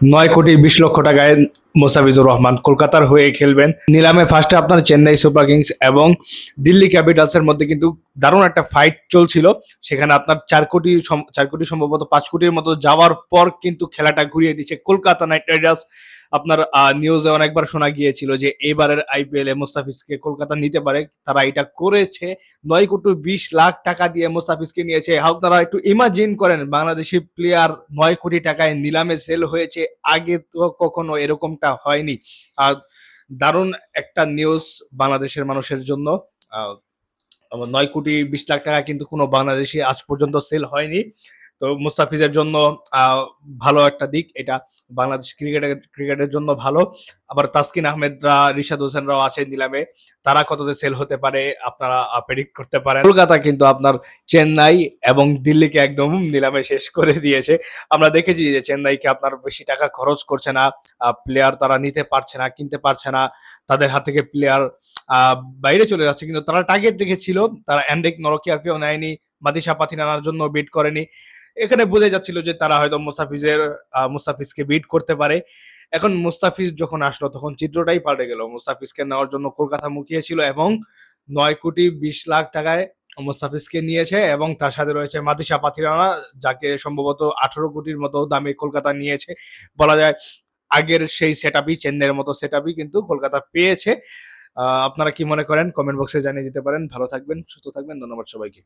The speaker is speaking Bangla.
9 কোটি 20 লক্ষ টাকায় মোস্তাফিজুর রহমান কলকাতার হয়ে খেলবেন। নিলামে ফার্স্টে আপনার চেন্নাই সুপার কিংস এবং দিল্লি ক্যাপিটালসের মধ্যে কিন্তু দারুণ একটা ফাইট চলছিল। সেখানে আপনার 4 কোটি সম্ভবত 5 কোটির মতো যাওয়ার পর কিন্তু খেলাটা ঘুরিয়ে দিচ্ছে কলকাতা নাইট রাইডার্স। আপনার নিউজে অনেকবার শোনা গিয়েছিল যে এবারের আইপিএল এ মুস্তাফিজকে কলকাতা নিতে পারে। তারা এটা করেছে। 9 কোটি 20 লাখ টাকা দিয়ে মুস্তাফিজকে নিয়েছে। আপনারা একটু ইমাজিন করেন, বাংলাদেশি প্লেয়ার 9 কোটি টাকায় নিলামে সেল হয়েছে। আগে তো কখনো এরকমটা হয়নি। আর দারুণ একটা নিউজ বাংলাদেশের মানুষের জন্য। আহ, 9 কোটি 20 লাখ টাকা কিন্তু কোনো বাংলাদেশি আজ পর্যন্ত সেল হয়নি। তো মুস্তাফিজের জন্য ভালো একটা দিক এটা। বাংলাদেশ ক্রিকেটের জন্য ভালো। আবার তাসকিন আহমেদরা, রিশাদ হোসেনরাও আছে নিলামে। তারা কততে সেল হতে পারে আপনারা প্রেডিক্ট করতে পারেন। কলকাতা কিন্তু আপনার চেন্নাই এবং দিল্লিকে একদম নিলামে শেষ করে দিয়েছে। আমরা দেখেছি যে চেন্নাইকে আপনার বেশি টাকা খরচ করছে না, প্লেয়ার তারা নিতে পারছে না, কিনতে পারছে না। তাদের হাত থেকে প্লেয়ার বাইরে চলে যাচ্ছে, কিন্তু তারা টার্গেট রেখেছিল। তারা এন্ড্রিক নরকিয়াকেও নেয়নি, মাদিসা পাথিনার জন্য বিট করেনি। এখানে বোঝা যাচ্ছিল যে তারা হয়তো মুস্তাফিজকে বিট করতে পারে। এখন মুস্তাফিজ যখন আসলো তখন চিত্রটাই পাল্টে গেল। মুস্তাফিজকে নেওয়ার জন্য কলকাতা মুখিয়ে ছিল এবং 9 কোটি 20 লাখ টাকায় মুস্তাফিজকে নিয়েছে এবং তার সাথে রয়েছে মাদিসা পাথিরানা, যাকে সম্ভবত 18 কোটির মতো দামে কলকাতা নিয়েছে। বলা যায় আগের সেই সেটআপই, চেন্নাইয়ের মতো সেটআপই কিন্তু কলকাতা পেয়েছে। আপনারা কি মনে করেন কমেন্ট বক্সে জানিয়ে দিতে পারেন। ভালো থাকবেন, সুস্থ থাকবেন। ধন্যবাদ সবাইকে।